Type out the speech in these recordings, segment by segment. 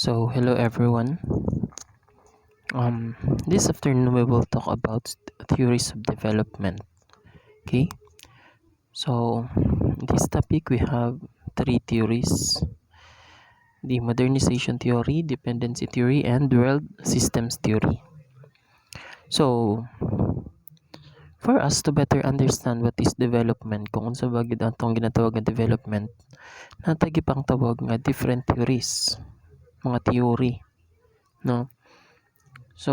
So, hello everyone. This afternoon we will talk about theories of development. Okay. So, this topic we have three theories: the Modernization Theory, Dependency Theory, and World Systems Theory. So, for us to better understand what is development, kung unsa ba gid atong ginatawag nga development, natay gipang tawag nga different theories, mga theory, no? So,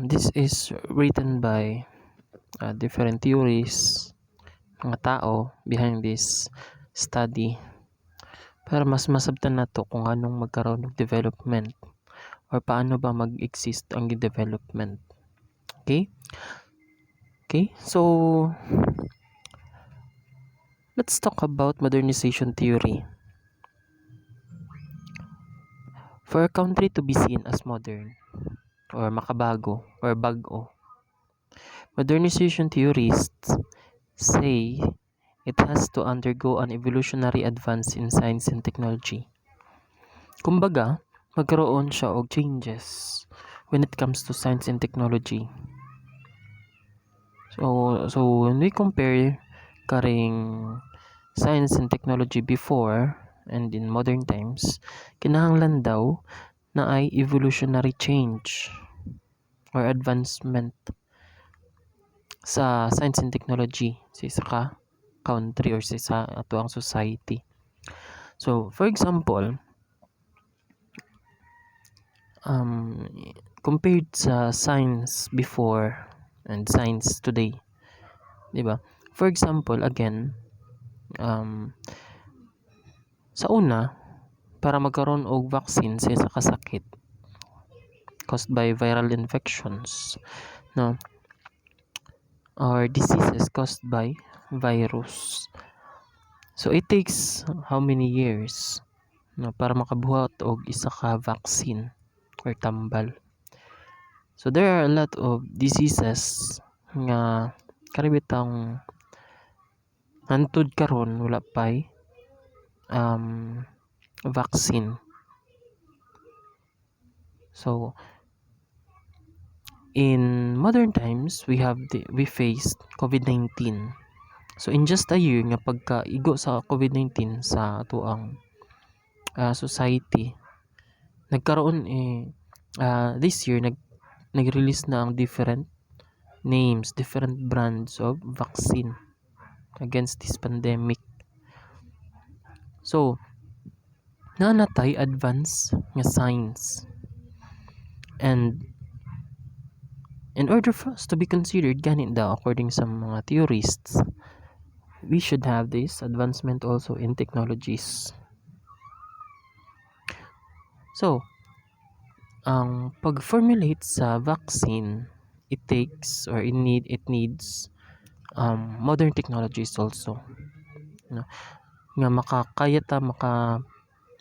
this is written by different theories, mga tao behind this study para mas masabtan nato kung anong magkaroon ng development or paano ba mag-exist ang development. Okay? Okay? So, let's talk about modernization theory. For a country to be seen as modern or makabago or bago, modernization theorists say it has to undergo an evolutionary advance in science and technology. Kumbaga, magkaroon siya og changes when it comes to science and technology. So when we compare karing science and technology before and in modern times, kinahanglan daw na ay evolutionary change or advancement sa science and technology sa isa ka country or sa isa ato ang society. So, for example, compared sa science before and science today, di ba? For example, again, sa una, para magkaroon og vaccine sa isa ka sakit caused by viral infections, no, or diseases caused by virus. So it takes how many years, no, para makabuhat og isa ka vaccine or tambal. So there are a lot of diseases nga karibitang hantud karon wala pay vaccine. So in modern times we faced COVID-19. So in just a year nga pagkaigo sa COVID-19 sa atuang society, nagkaroon this year nag-release na ang different names, different brands of vaccine against this pandemic. So nanatay advance nga science, and in order for us to be considered ganit daw according sa mga theorists, we should have this advancement also in technologies. So ang pag-formulate sa vaccine, it needs modern technologies also, no? Nga makakaya ta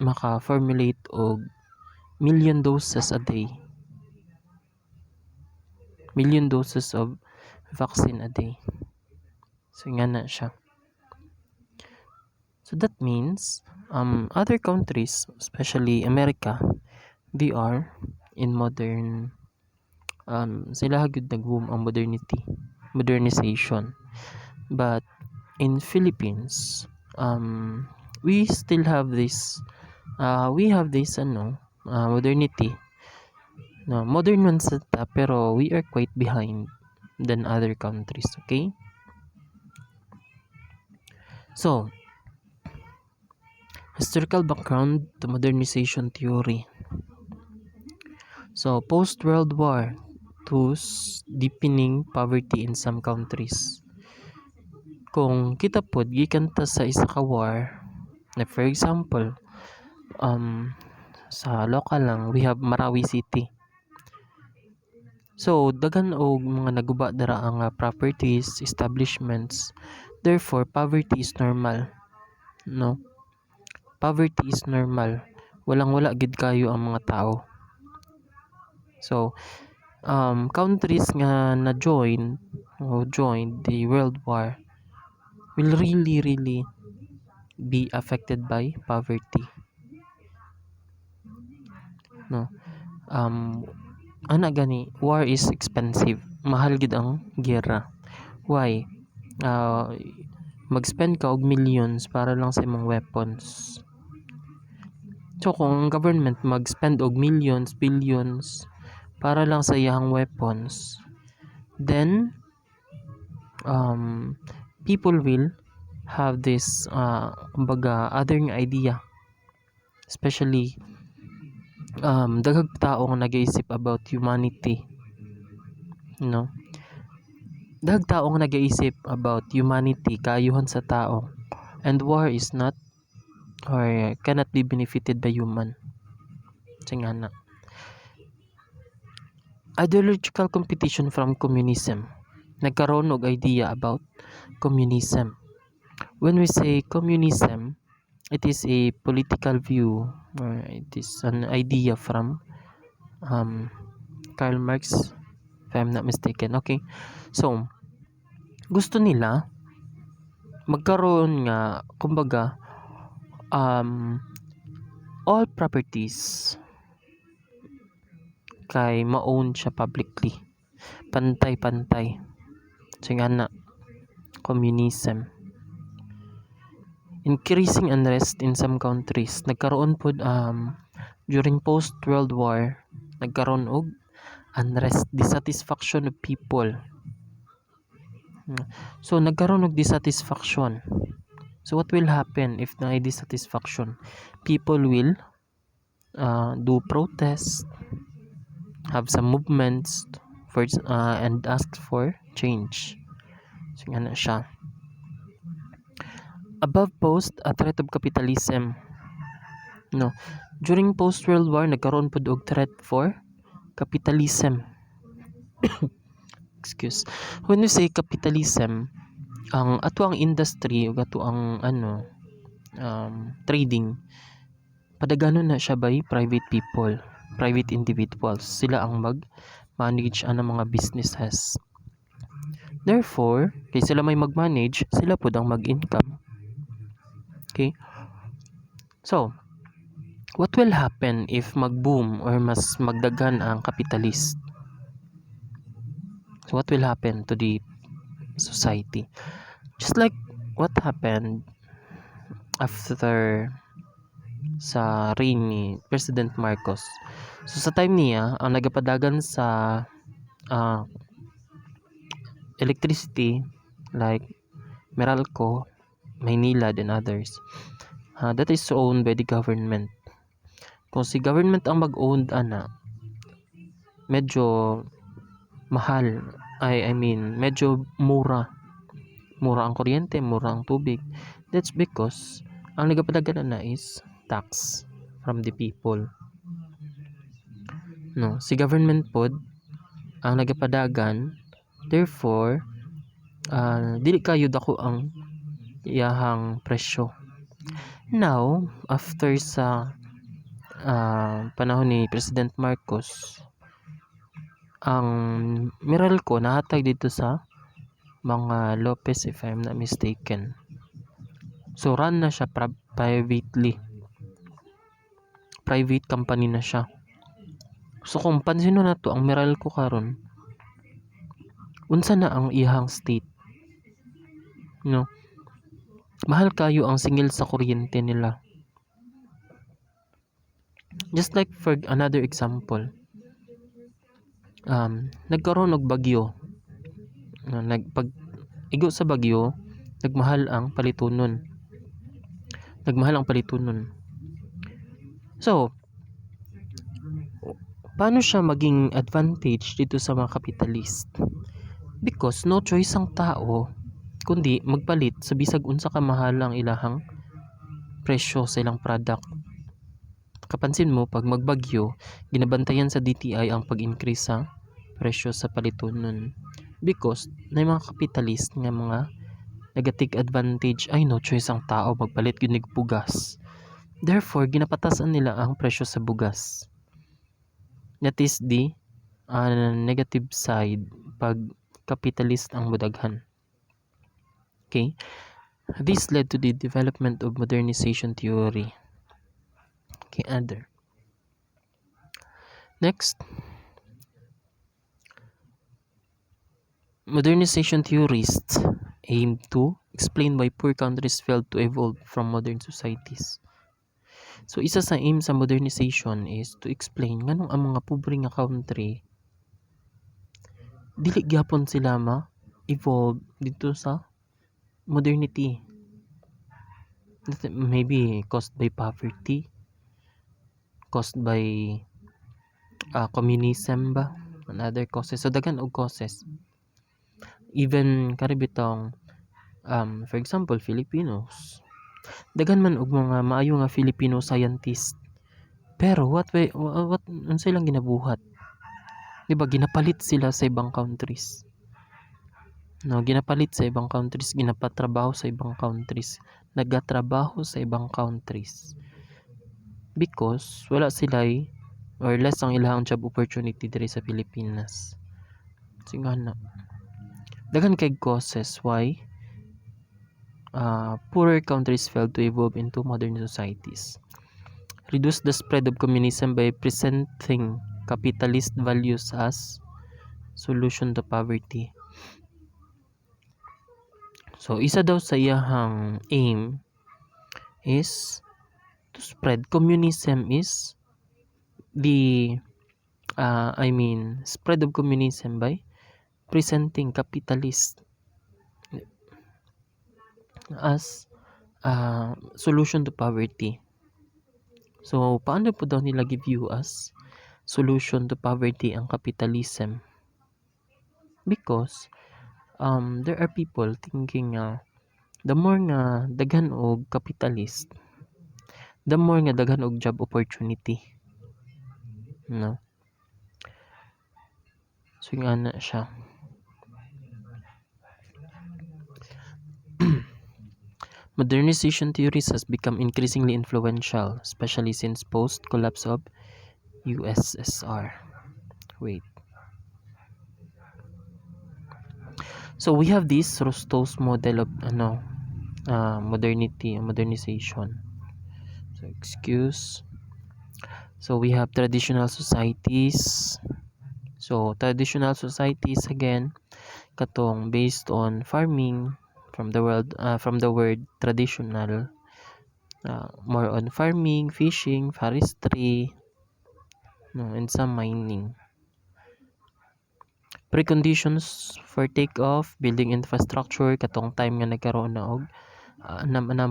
maka-formulate og million doses of vaccine a day. So nga na siya. So that means other countries, especially America, they are in modern sila gyud nag-boom ang modernization. But in Philippines, we still have this modernity. No, modern man sa ta, pero we are quite behind than other countries, okay? So, historical background to modernization theory. So, post-World War II's deepening poverty in some countries. Kung kita pod gikan ta sa isa ka war, like for example, sa local lang, we have Marawi City. So, daghan og mga naguba dara ang properties, establishments. Therefore, poverty is normal. No? Poverty is normal. Walang-wala gid kayo ang mga tao. So, countries nga joined the World War will really be affected by poverty. No. Ana gani, war is expensive. Mahal gid ang giyera. Why? Mag-spend ka og millions para lang sa imong weapons. So kung ang government mag-spend og millions, billions para lang sa iyang weapons, then people will have this kumbaga other idea, especially daghang tao nga nag-iisip about humanity, no? Daghang tao nga nag-iisip about humanity, kaayuhan sa tao, and war is not or cannot be benefited by human. Singana. Ideological competition from communism. Nagkaroon og idea about communism. When we say communism, it is a political view or it is an idea from Karl Marx, if I'm not mistaken. Okay. So, gusto nila magkaroon nga kumbaga all properties kay ma-own siya publicly. Pantay-pantay. So nga na communism. Increasing unrest in some countries. Nagkaroon po during post-World War, nagkaroon og unrest, dissatisfaction of people. So nagkaroon og dissatisfaction. So what will happen if na dissatisfaction? People will do protest, have some movements for and ask for change. So nga na siya. Above post, a threat of capitalism. No. During post-World War, nagkaroon po og threat for capitalism. Excuse. When you say capitalism, ang ato ang industry ug ato ang trading padagano na siya by private people, private individuals. Sila ang mag-manage ang mga businesses. Therefore, kay sila may mag-manage, sila po ang mag-income. Okay? So, what will happen if mag-boom or mas magdaghan ang capitalist? So, what will happen to the society? Just like what happened after sa reign ni President Marcos. So, sa time niya, ang nagapadagan sa electricity like Meralco, Maynila, and others, that is owned by the government. Kung si government ang mag-own medyo mahal. I mean, medyo mura. Mura ang kuryente, mura ang tubig. That's because ang nagapadagan na is tax from the people. No, si government pod ang nagapadagan, therefore dili kayo dako ang iyahang presyo. Now, after sa panahon ni President Marcos, ang Meralco nahatag dito sa mga Lopez, if I'm not mistaken. So, run na siya privately. Private company na siya. So, kung pansin na to ang Meralco karon, unsa na ang iyang state? No? Mahal kayo ang singil sa kuryente nila. Just like for another example, nagkaroon og bagyo. Pag igo sa bagyo, nagmahal ang palitunon. So, paano siya maging advantage dito sa mga capitalist? Because no choice ang tao kundi magpalit sa bisag unsa ka mahal ang ilahang presyo sa ilang product. Kapansin mo, pag magbagyo, ginabantayan sa DTI ang pag-increase sa presyo sa palitunon. Because na mga capitalist nga mga negative advantage, ay no choice ang tao, magpalit yun ng bugas. Therefore, ginapatasan nila ang presyo sa bugas. That is the negative side pag capitalist ang budaghan. Okay? This led to the development of modernization theory. Okay, other. Next, modernization theorists aim to explain why poor countries failed to evolve from modern societies. So, isa sa aim sa modernization is to explain nganong ang mga pobre nga country dili gyapon sila ma-evolve dito sa modernity. Maybe caused by poverty, caused by communism ba, and other causes. So, daghan og causes. Even karibitong, for example, Filipinos. Daghan man og mga maayo nga Filipino scientist. Pero what unsa ilang ginabuhat? Di ba ginapalit sila sa ibang countries? No, ginapalit sa ibang countries, ginapatrabaho sa ibang countries, nagatrabaho sa ibang countries. Because wala sila or less ang ilang job opportunity diri sa Pilipinas. Singana. Daghan kay causes why poorer countries failed to evolve into modern societies. Reduce the spread of communism by presenting capitalist values as solution to poverty. So, isa daw sa iyahang aim is to spread communism is the spread of communism by presenting capitalist as solution to poverty. So, paano po daw nila give-view as solution to poverty ang capitalism? Because there are people thinking the more nga daghan og capitalist, the more nga daghan og job opportunity. No? So, nga na siya. Modernization theories has become increasingly influential, especially since post-collapse of USSR. Wait. So, we have this Rostow's model of modernization. So, excuse. So, we have traditional societies. So, traditional societies again, katong based on farming from the word traditional, more on farming, fishing, forestry, and some mining. Preconditions for take-off, building infrastructure, katong time nga nagkaroon na og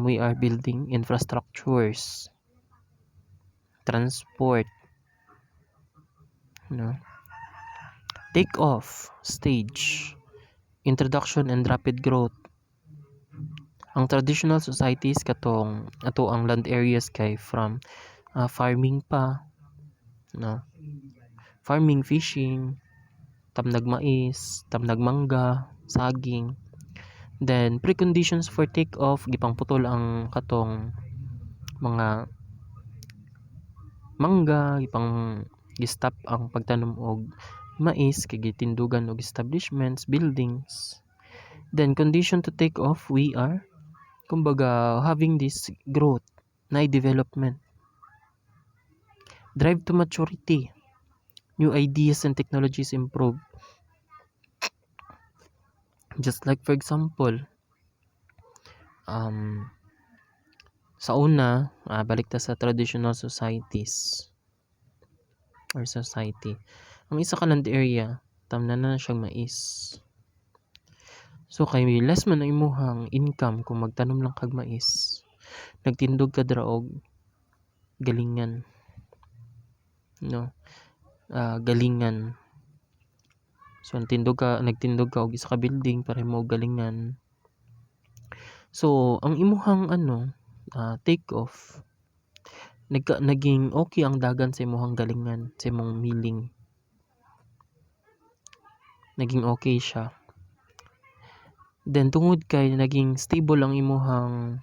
we are building infrastructures, transport, take-off stage, introduction and rapid growth. Ang traditional societies katong ato ang land areas kay from farming pa, farming, fishing, tamnag mais, tamnag mangga, saging. Then preconditions for take-off, gipang putol ang katong mga mangga, gipang gistop ang pagtanom og mais, kay gitindugan og establishments, buildings. Then condition to take off, we are kumbaga having this growth, na development. Drive to maturity. New ideas and technologies improve. Just like for example, sa una, balik ta sa traditional societies or society. Ang isa ka land area, tamnan na siyang mais. So, kay less man ang imuhang income kung magtanom lang kag mais. Nagtindog ka dra og galingan. Galingan. So, nagtindog ka og isa ka building para mo galingan. So, ang imuhang take off, naging okay ang dagan sa imuhang galingan, sa imong milling. Naging okay siya. Then, tungod kay naging stable ang imuhang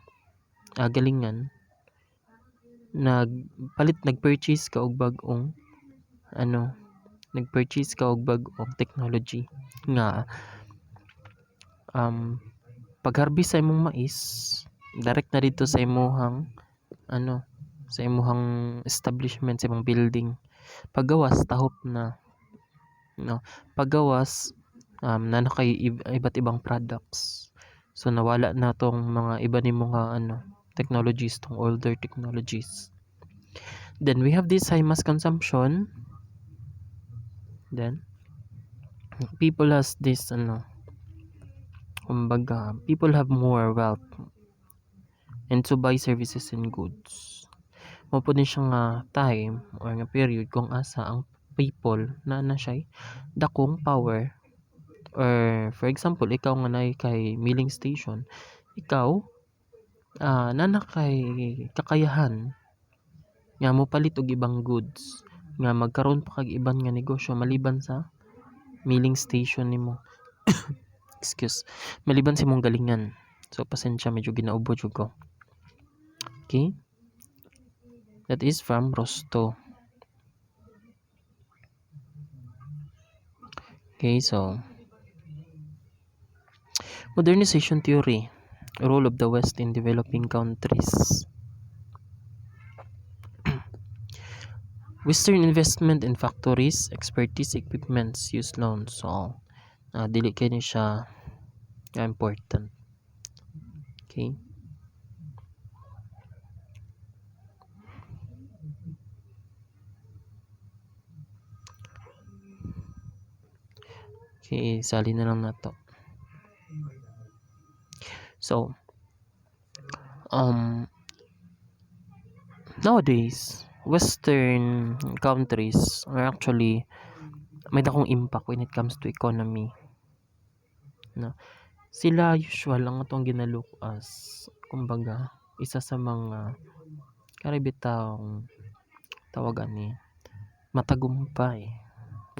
galingan, nagpurchase ka og bag-ong technology nga pag-harvest sa imong mais, direct na dito sa imuhang sa imuhang establishment, sa imong building. Paggawas tahop na, no. Paggawas na kay iba't ibang products. So nawala na tong mga iba nimo nga technologies, tong older technologies. Then we have this high mass consumption. Then people has this kumbaga, people have more wealth and to buy services and goods. Mo po din siya nga time or nga period kung asa ang people na siya dakong power, or for example ikaw nga nay kay milling station, ikaw na kay kakayahan nga mo palit og ibang goods nga magkaroon pa kag iban nga negosyo maliban sa milling station nimo. Maliban sa imong galingan. So pasensya, medyo ginaubo jud ko. Okay? That is from Rosto. Okay, so Modernization Theory, role of the West in developing countries. Western investment in factories, expertise, equipments, use loans. So, dili kay ni siya important. Okay? Okay, sali na lang nato. So, nowadays, Western countries are actually may dakong impact when it comes to economy. No? Sila usual lang atong ginalook as kumbaga isa sa mga karibitang tawagan ni matagumpay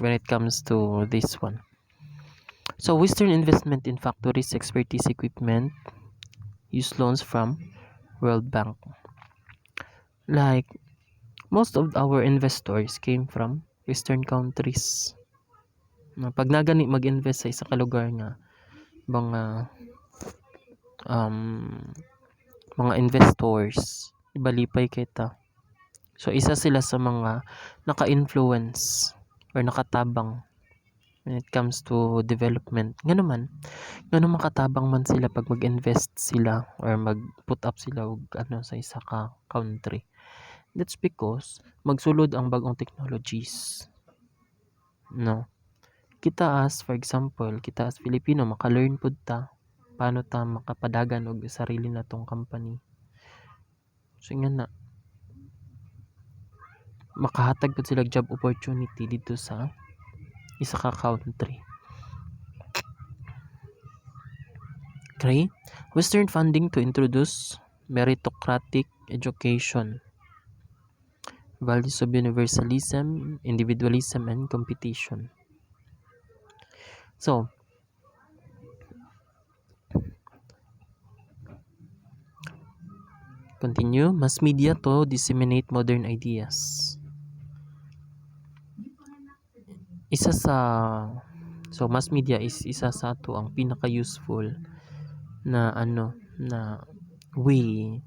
when it comes to this one. So Western investment in factories, expertise, equipment, use loans from World Bank. Like most of our investors came from Western countries. Pag nagani mag-invest sa isa ka lugar nga mga investors, ibalipay kita. So isa sila sa mga naka-influence or nakatabang when it comes to development. Ngano makatabang man sila pag mag-invest sila or mag-put up sila og sa isa ka country. That's because magsulod ang bagong technologies. No. Kita as Filipino maka-learn pud ta paano ta makapadagan og sarili natong company. So nga na makahatag pud sila job opportunity dito sa isa ka country. Okay? Western funding to introduce meritocratic education, values of universalism, individualism, and competition. So, continue. Mass media to disseminate modern ideas. So mass media is isa sa ato ang pinaka-useful na way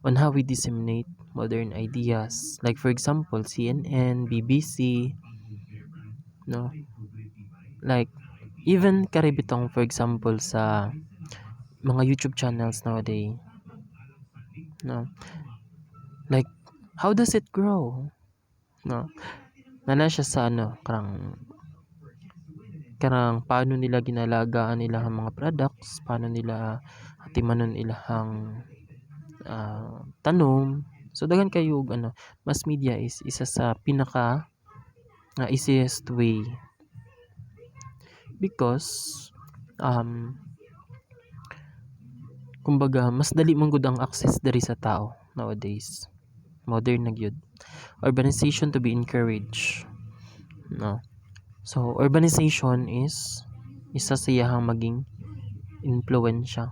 on how we disseminate modern ideas. Like for example, CNN, BBC, no? Like even karibitong for example sa mga YouTube channels nowadays, no? Like how does it grow? No? Nana siya sa karang paano nila ginalagaan nila ang mga products, paano nila hatimanon ilahang tanom. So daghan kayo mass media is isa sa pinaka easiest way because kumbaga mas dali man gud ang access diri sa tao nowadays. Modern na gyud. Urbanization to be encouraged. No. So urbanization is isa sa iyang maging influensya.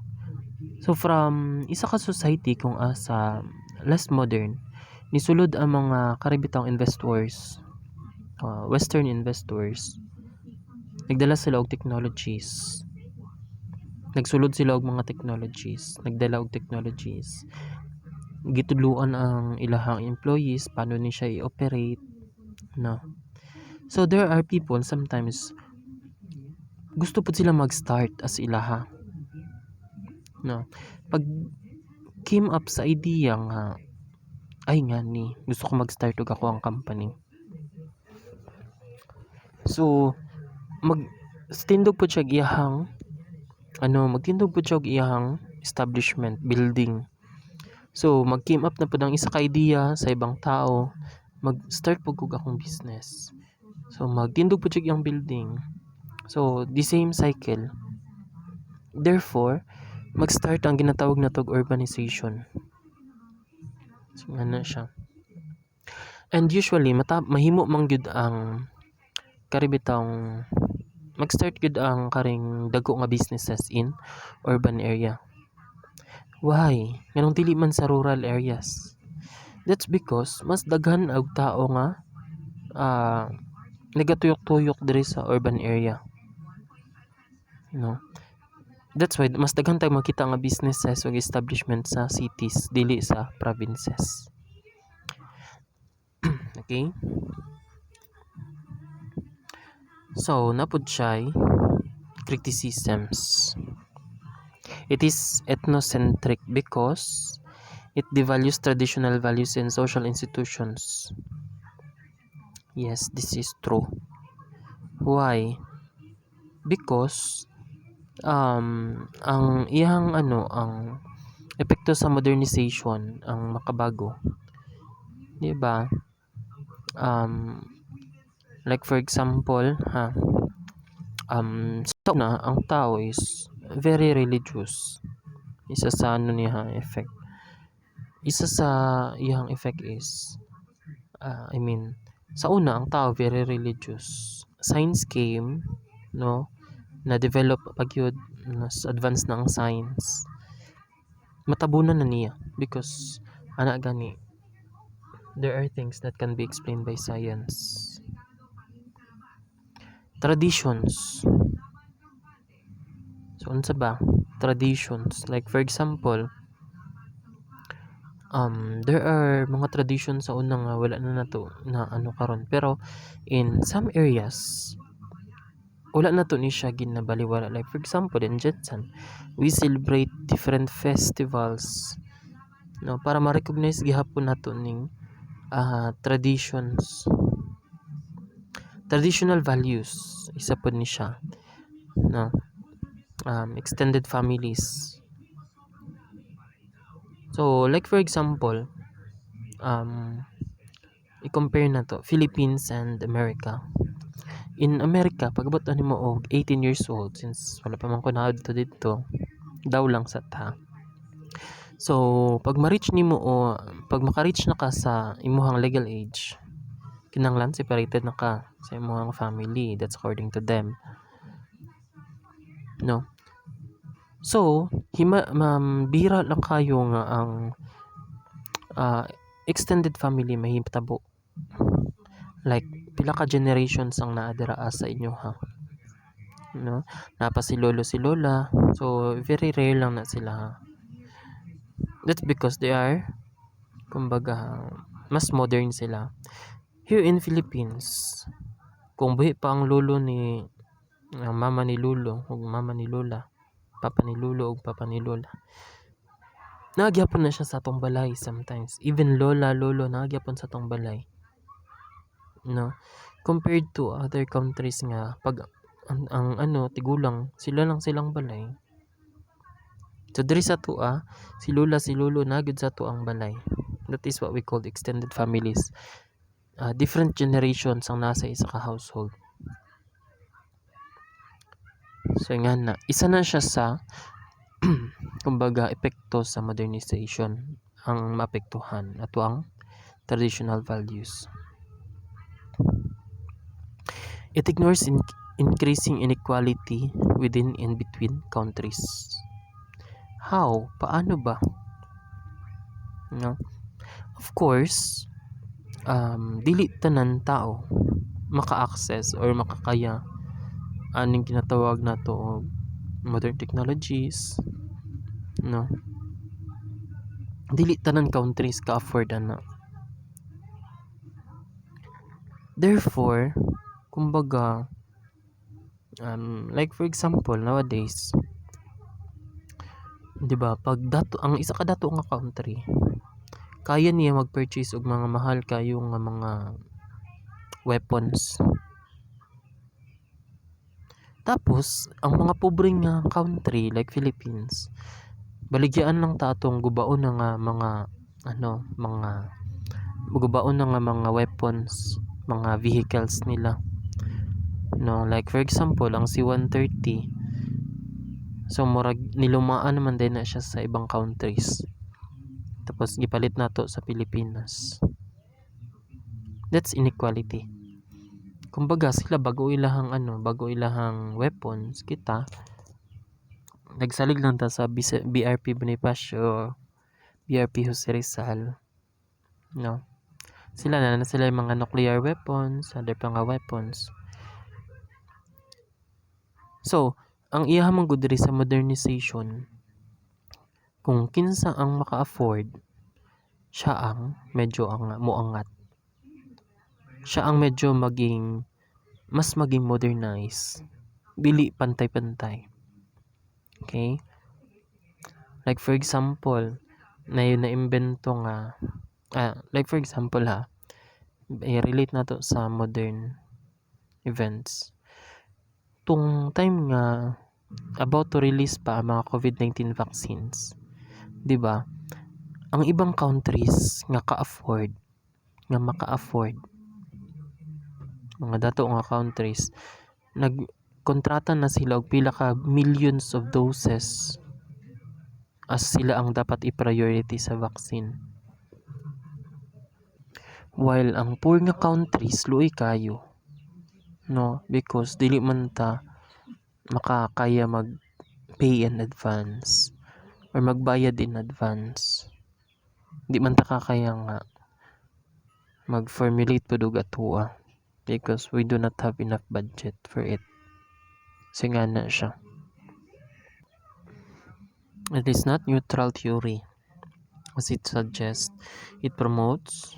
So from isa ka society kung asa less modern, nisulod ang mga karibitang investors, Western investors, nagdala sila og technologies nagsulod sila og mga technologies, nagdala og technologies. Gitudluan ang ilahang employees paano ni siya i-operate, no. So there are people sometimes gusto pud sila mag-start as ilaha, no. Pag came up sa idea nga ay nga ni gusto ko mag-start og ako ang company. So magtindog pud siya iyahang magtindog pud siya og iyahang establishment, building. So mag-came up na pud ang isa ka idea sa ibang tao, mag-start pud kog akong business. So magtindog pud siya iyang building. So the same cycle. Therefore, mag-start ang ginatawag natog urbanization. So na siya. And usually mahimo man gyud ang karibitang mag-start gyud ang karing dagko nga businesses in urban area. Why? Nganong dili man sa rural areas? That's because mas daghan og tao nga nagatuyok-tuyok diri sa urban area. That's why mas daghan tayong makita nga businesses o establishment sa cities dili sa provinces. Okay? So, napod siya criticisms. It is ethnocentric because it devalues traditional values and social institutions. Yes, this is true. Why? Because ang iyang ang epekto sa modernization ang makabago. Di ba? Like for example, sa una, ang tao is very religious. Isa sa effect. Isa sa iyang effect is sa una ang tao very religious. Science came, no, na develop pagyud nas advance na ang science. Matabunan na niya because gani there are things that can be explained by science. Traditions. So unsa ba? Traditions, like for example, there are mga traditions sa una nga wala na nato na karon, pero in some areas wala na to ni siya ginabaliwala. Like for example in Jetson, we celebrate different festivals, no, para ma-recognize gihapon nato ning traditions, traditional values. Isa pod ni siya, no. Extended families. So like for example, i-compare na to Philippines and America. In America, pag-abot na nimo og 18 years old, since wala pa man ko na dito daw lang sa ta. So pag ma-reach nimo o pag maka-reach na ka sa imuhang legal age, kinahanglan separated na ka sa imuhang family. That's according to them, no. So bihira lang kayo nga ang extended family mahitabo. Like pila ka generations ang naa dira sa inyo, no. Napa si lolo si lola, so very rare lang na sila, That's because they are kumbaga mas modern sila. Here in Philippines, kung buhi pa ang lolo ni mama ni lolo ug mama ni lola, papa ni lolo ug papa ni lola, nagyapon na siya sa atong balay sometimes. Even lola, lolo, nagyapon sa atong balay, no. Compared to other countries nga pag ang tigulang sila lang silang balay. So diri sa tua, si lola si lolo nagyud sa tuang balay. That is what we call extended families. Different generations ang nasa isa ka household. So nga na, isa na siya sa kumbaga epekto sa modernization ang maapektuhan ato ang traditional values. It ignores increasing inequality within and between countries. How? Paano ba? No? Of course, dili tanan tao maka-access or makakaya aning ginatawag nato modern technologies, no? Dili tanan countries ka afford ana. Therefore, kumbaga, like for example nowadays, 'di ba, pag dato ang isa ka dato nga country, kaya niya mag-purchase og mga mahal kayo nga mga weapons. Tapos, ang mga pobreng nga country like Philippines, baligyan lang ta atong gubaon na nga mga mga gubaon na nga mga weapons, mga vehicles nila. No, like for example, ang C-130. So murag nilumaan naman din na siya sa ibang countries. Tapos gipalit nato sa Pilipinas. That's inequality. Kumbaga sila bago ilahang weapons, kita nagsalig lang ta sa BRP Bonifacio, BRP Jose Rizal, no? Sila yung mga nuclear weapons, other pa nga weapons. So, ang iyahamang good diri sa modernization, kung kinsa ang maka-afford, siya ang medyo moangat. Siya ang medyo mas maging modernized. Dili pantay-pantay. Okay? Like for example, na-imbento nga, like for example i-relate na to sa modern events. Tung time nga about to release pa ang mga COVID-19 vaccines, 'di ba? Ang ibang countries nga maka-afford, mga dato nga countries, nagkontrata na sila og pila ka millions of doses as sila ang dapat i-priority sa vaccine. While ang poor nga countries luoy kayo, no, because dili man ta makakaya mag-pay in advance or magbayad in advance. Di man ta kakaya nga mag-formulate pud og atua because we do not have enough budget for it. So nga na siya. It is not neutral theory as it suggests. It promotes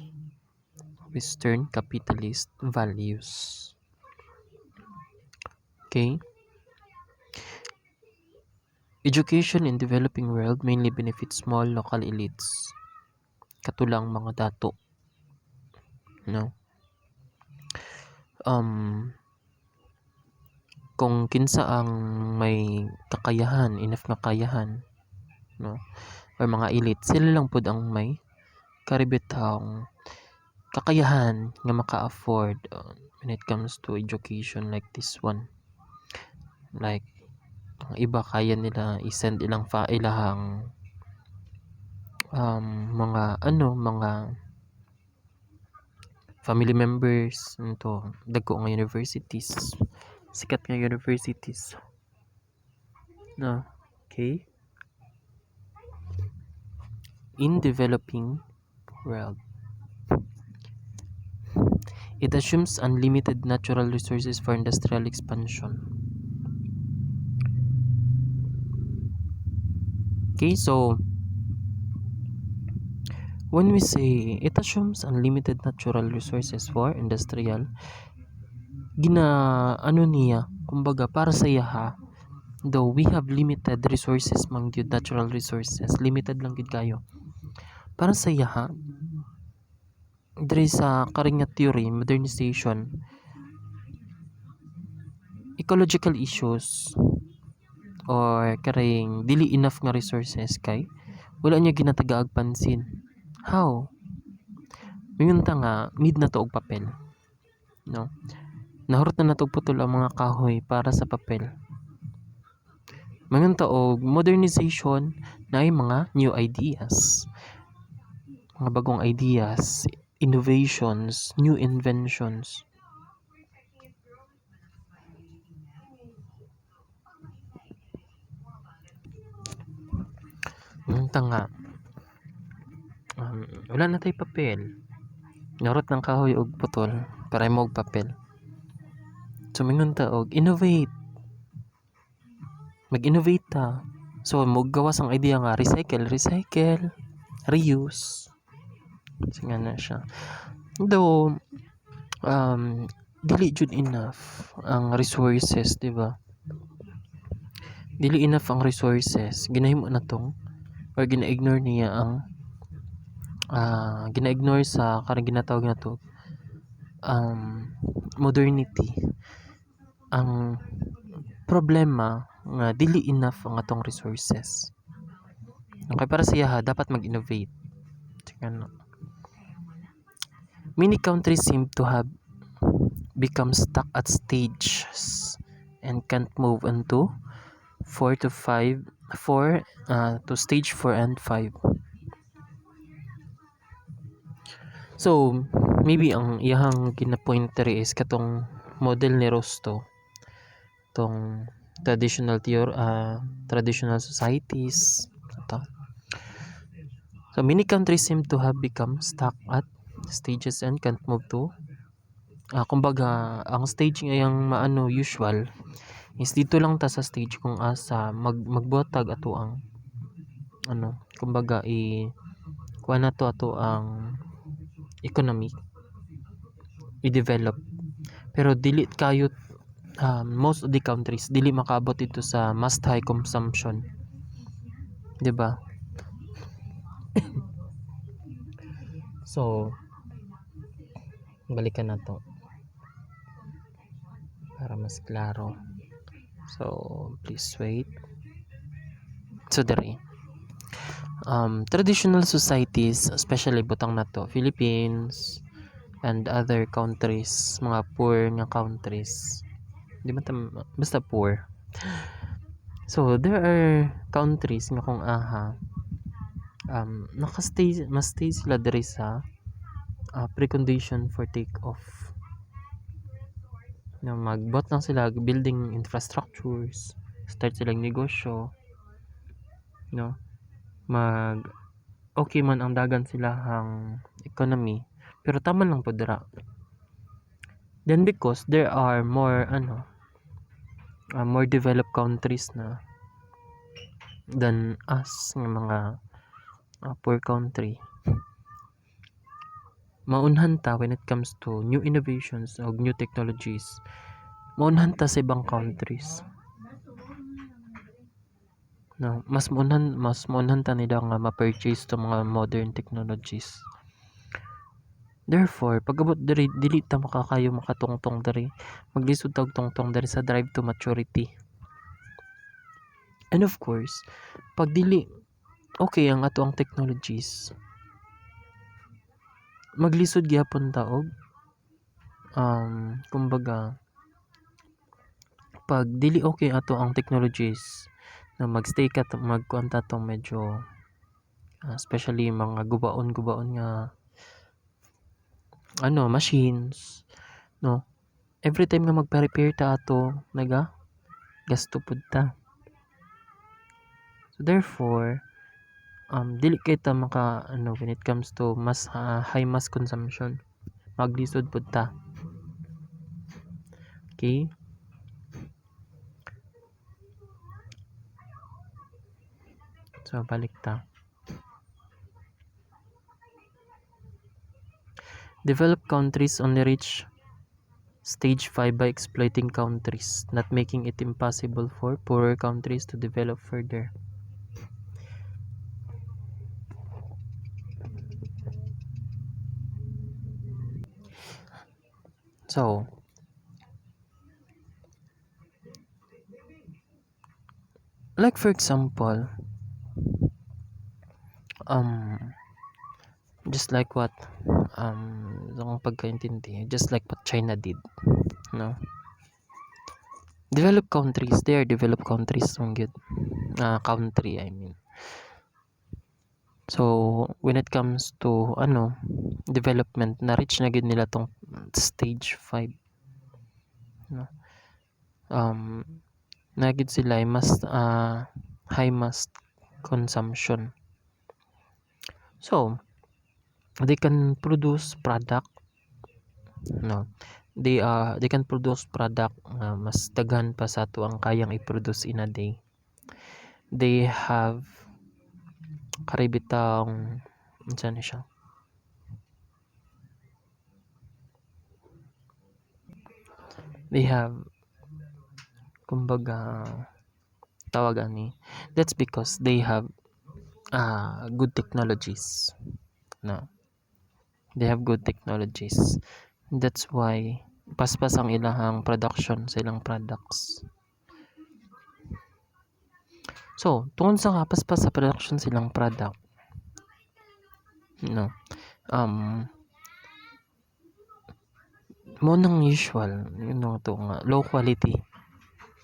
Western capitalist values. Okay? Education in developing world mainly benefits small local elites. Katulang mga dato. No? Kung kinsa ang may kakayahan, enough na kakayahan, no, or mga elite, sila lang pud ang may karibetang kakayahan nga maka-afford when it comes to education like this one. Like ang iba kaya nila i-send ilahang mga family members into dagko nga universities, sikat nga universities, no? Okay, in developing world, it assumes unlimited natural resources for industrial expansion. Okay, so when we say it assumes unlimited natural resources for industrial, niya, kumbaga para sa iya though we have limited resources mang gyud, natural resources, limited lang gyud kayo. Para sa iya diri sa karing nga theory, modernization, ecological issues or karing dili enough nga resources kay wala niya ginatagaag pansin. How? Mingon ta nga need na to og papel, no? Nahurot na nato putol ang mga kahoy para sa papel. Mingon ta og modernization na ay mga new ideas, mga bagong ideas, innovations, new inventions. Mingon ta nga wala na tay papel, nahurot ng kahoy og putol para mo og papel. So mingon ta og innovate, mag-innovate ta. So gawas ang idea nga recycle, reuse. So nga na siya. Though dili jud enough ang resources, di ba? Dili enough ang resources. Ginahimo na tong or gina-ignore niya ang gina-ignore sa karang ginatawag na to modernity. Ang problema nga dili enough ang atong resources. Okay, para siya dapat mag-innovate. Ano. Many countries seem to have become stuck at stages and can't move into 4 to stage 4 and 5. So, maybe ang iyang gina-pointer is katong model ni Rosto, tong traditional societies. Ito. So, many countries seem to have become stuck at stages and can't move to kumbaga, ang stage ngayang usual is dito lang ta sa stage kung asa magbuhatag ato ang kumbaga kuha na to ato ang economy i-develop. Pero dili kayo most of the countries dili makaabot ito sa must high consumption. 'Di ba? So balikan na to para mas klaro. So please wait. So dere traditional societies, especially butang na to Philippines and other countries, mga poor nga countries, di ba basta poor. So there are countries nga kung mastay sila diri sa precondition for take off. Magbot lang sila building infrastructures, start silang negosyo, okay man ang dagan sila hang economy, pero tama lang po dira. Then because there are more more developed countries na than us ng mga poor country, maunhan ta when it comes to new innovations o new technologies. Maunhan ta sa ibang countries. Mas maunhan ta nila nga ma-purchase to mga modern technologies. Therefore, pag-abot diri dili ta makakayo makatungtong diri, maglisod tag tungtong diri sa drive to maturity. And of course, pag dili okay ang ato ang technologies, maglisod gyapon ta og kumbaga pag dili okay ato ang technologies na magstay ka magkuanta to medyo especially mga gubaon nga machines, every time nga magpa-repair ta ato gasto pud ta. So therefore dili kay ta maka when it comes to high mass consumption, maglisod pud ta. Okay? So balik ta. Developed countries only reach stage 5 by exploiting countries, not making it impossible for poorer countries to develop further. So, like for example, just like what just like what China did, developed countries, they are developed countries good country, I mean. So when it comes to development, na-reach na gid nila tong stage 5, nagid sila mas high mass consumption. So they can produce product, they can produce product mas daghan pa sa ato ang kayang i-produce in a day. they have karibitang unsa na siya, they have kumbaga tawag ani, that's because they have good technologies, no, they have good technologies, that's why paspas ang ilahang production sa ilang products. So tungod sa kapaspas sa production silang product, no, mo nang usual to nga low quality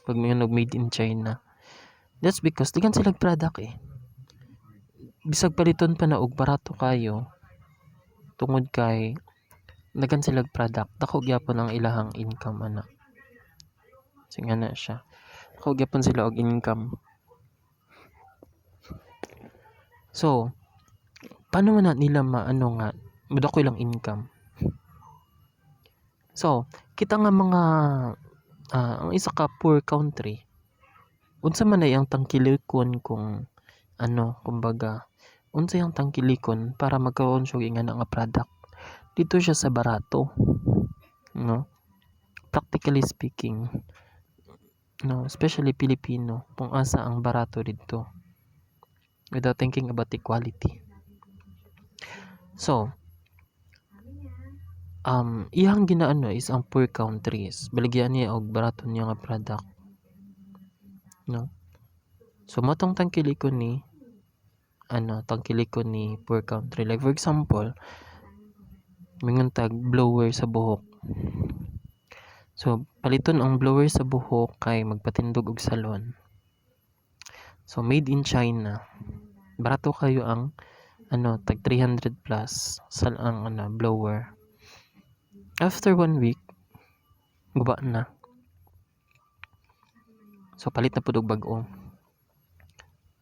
pag may made in China. That's because digan sila product bisag paliton pa na og barato kayo tungod kay dagan sila product, dako gyapon ang ilahang income ana. Singa na siya, dako gyapon sila og income. So paano man na nila maano nga madako ilang income? So kita nga mga ang isa ka poor country, unsa man ay ang tangkilikon kung kumbaga unsa yung tangkilikon para magkaroon siya nga nga product dito siya sa barato, no, practically speaking, no, especially Filipino kung asa ang barato dito without thinking about equality. So iyang ginaano is ang poor countries baligyan niya og barato niya nga product, no. So matong tangkilikon ni poor country, like for example mingon tag blower sa buhok. So paliton ang blower sa buhok kay magpatindog og salon, so made in China, barato kayo ang tag 300 plus ang blower. After 1 week guba na, so palit na pud og bag-o.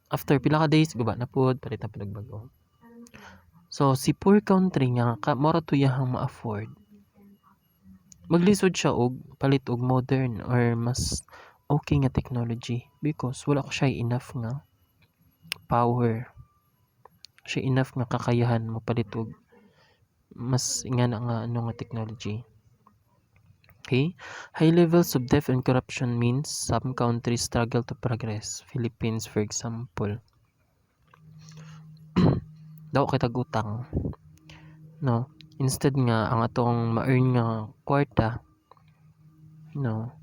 After pila ka days guba na pud, palit na pud og bag-o. So si poor country nga mora to yahang ma-afford, maglisod siya og palit og modern or mas okay nga technology because wala ko siya enough nga power, siya enough nga kakayahan mo palit og mas ingana nga nga technology. Okay, high levels of debt and corruption means some countries struggle to progress. Philippines for example, daw kay tag-utang, no, instead nga ang atong ma-earn nga kwarta, no,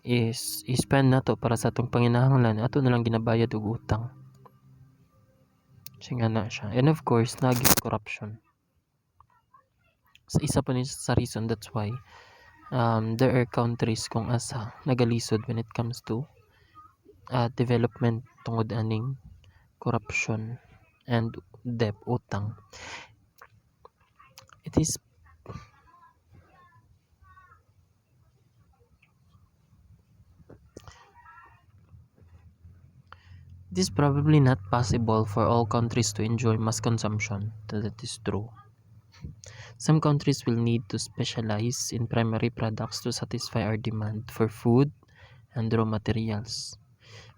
is spend nato para sa atong panginahanglan, ato na lang ginabayad og utang. Singa na siya, and of course naging corruption sa isa pa ni sa reason, that's why there are countries kung asa nagalisod when it comes to development tungod aning corruption and debt, utang. It is probably not possible for all countries to enjoy mass consumption. That is true. Some countries will need to specialize in primary products to satisfy our demand for food and raw materials.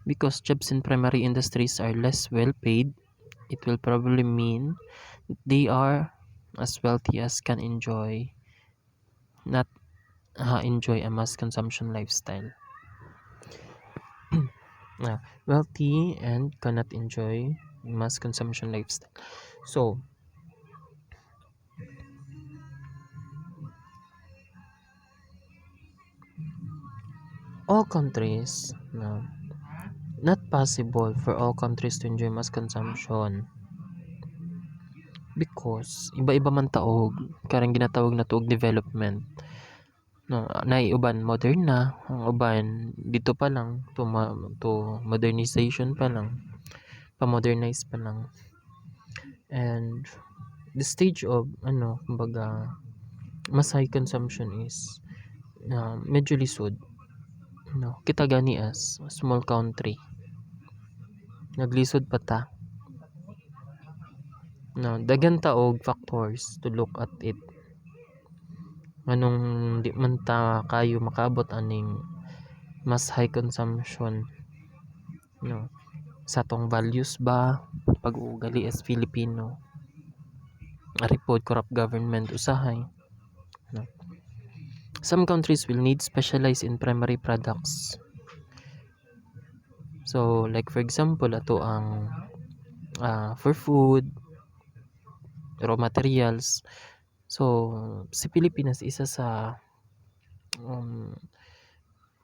Because jobs in primary industries are less well paid, it will probably mean they are as wealthy as can not enjoy a mass consumption lifestyle. Wealthy and cannot enjoy mass consumption lifestyle. So all countries, no, not possible for all countries to enjoy mass consumption because iba-iba man taog karang ginatawag na tuog development, no, naiuban modern na, ang uban dito pa lang to modernization pa lang, pa-modernize pa lang, and the stage of kumbaga mas high consumption is medyo lisod, no, kita gani as small country naglisod pa ta, no, daghan ta og factors to look at it anong di man ta kayo makabot aning mas high consumption, no. sa tong values ba, pag-uugali as Filipino, report corrupt government usahay, no? Some countries will need specialize in primary products. So like for example ato ang for food, raw materials. So si Pilipinas isa sa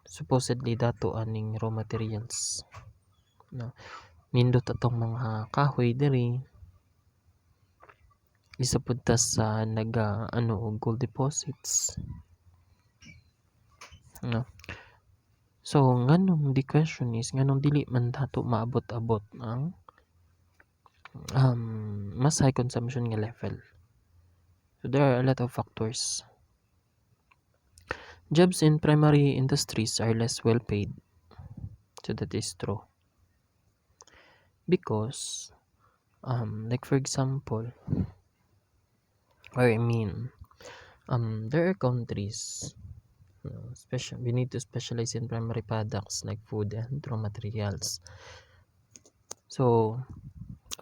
supposedly dato aning raw materials, no? Nindot atong mga kahoy diri, isa pud ta sa og gold deposits, no? So nganong the question is nganong dili man dato maabot-abot ang mas high consumption nga level. So there are a lot of factors. Jobs in primary industries are less well paid. So that is true. Because like for example, there are countries, we need to specialize in primary products like food and raw materials. So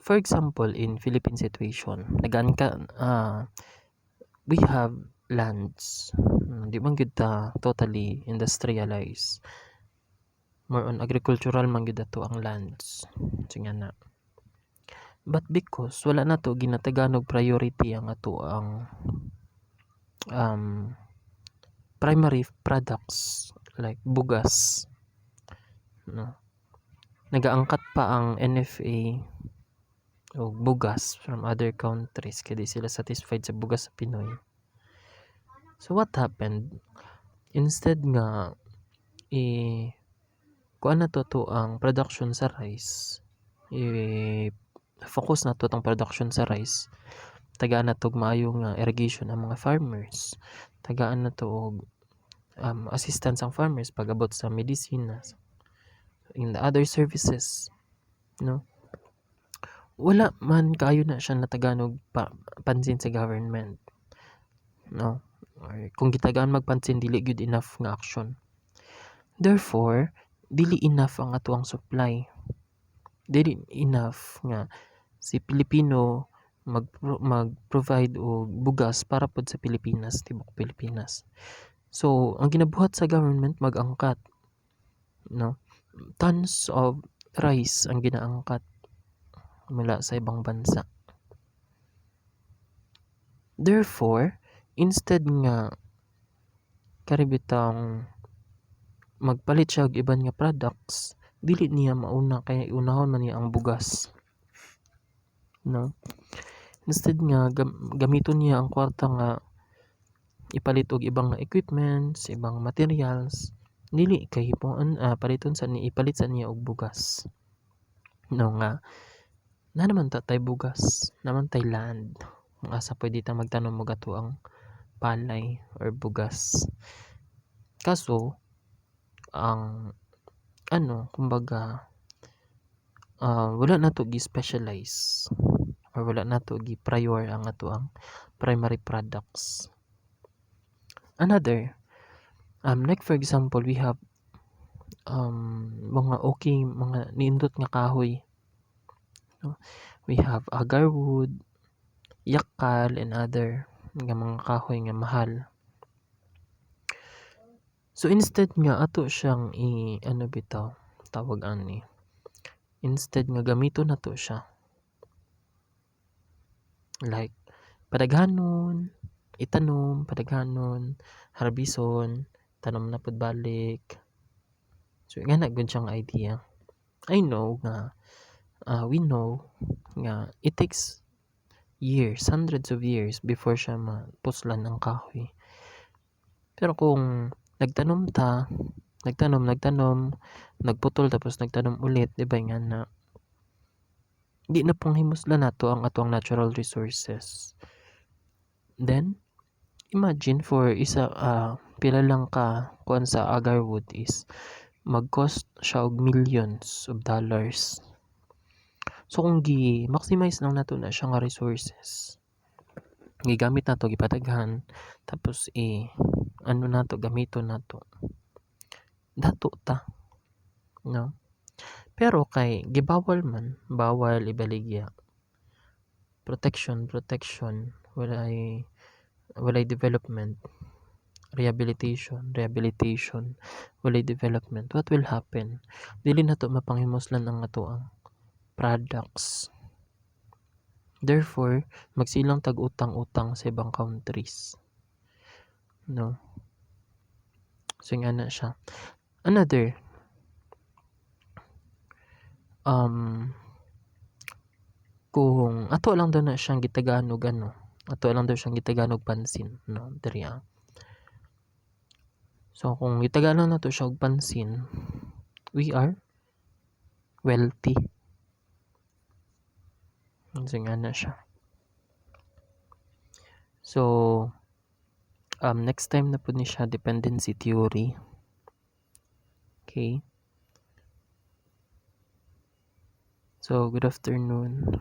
for example, in Philippine situation, we have lands, di man gyud ta totally industrialized, more on agricultural man gyud ato ang lands, so nga na. But because wala na to ginataganog priority ang ato ang primary products like bugas, no? Nagaangkat pa ang NFA o bugas from other countries kaya di sila satisfied sa bugas sa Pinoy. So what happened? Instead nga kuan na to ang production sa rice, focus na to tong production sa rice, tagaan na to maayo nga irrigation ang mga farmers, tagaan na to og assistance ang farmers pag-abot sa medicine in the other services, no? Wala man kaayo na siya nataganog pansin sa government, no? Or kung gitagaan magpansin dili good enough nga action. Therefore dili enough ang atuang supply, dili enough nga si Pilipino mag-provide og bugas para pod sa Pilipinas, tibok Pilipinas. So ang ginabuhat sa government mag-angkat, no? Tons of rice ang ginaangkat mula sa ibang bansa. Therefore instead nga karibitang magpalit siya og iban nga products, dili niya mauna kaya iunahon man niya ang bugas, no? Instead nga gamiton niya ang kwarta nga ipalit og ibang equipments, ibang materials, dili kay paliton sa ni ipalit sa niya og bugas, no? Nga na naman tay bugas, naman tay land, ang asa pwede ta magtanom og ato ang palay or bugas. Kaso ang kumbaga wala na to gi-specialize or wala na to gi-prior ang ato ang primary products. Another, like for example, we have mga niindot nga kahoy, no? We have agarwood, yakal, and other nga mga kahoy nga mahal. So instead nga ato siyang instead nga gamiton nato siya like padaghanon, itanom, padaghanon, harbison, tanom na pud balik. So nga na gud siyang idea. I know nga we know nga it takes years, hundreds of years before siya mapuslan ang kahoy. Pero kung nagtanom, nagputol tapos nagtanom ulit, di ba nga na di na pong himuslan nato ang atong natural resources. Then imagine for pila lang ka kuan sa agarwood is mag-cost siya og millions of dollars. So kung gi-maximize lang nato na siya nga resources, gigamit nato, gipadaghan, tapos gamiton nato, dato ta, no? Pero kay gibawal man, bawal ibaligya. Protection, walay development. Rehabilitation, walay development. What will happen? Dili na to mapanghimuslan ang atoang products. Therefore, magsilang tag-utang-utang sa ibang countries. No? So, nga na siya. Another, kung ato lang daw na siyang gitaganog ato lang daw siyang gitaganog pansin, no? Diri So, kung gitaganog na to siya og pansin, we are wealthy. So, nga na siya. So, next time na po ni siya dependency theory. Okay. So, good afternoon.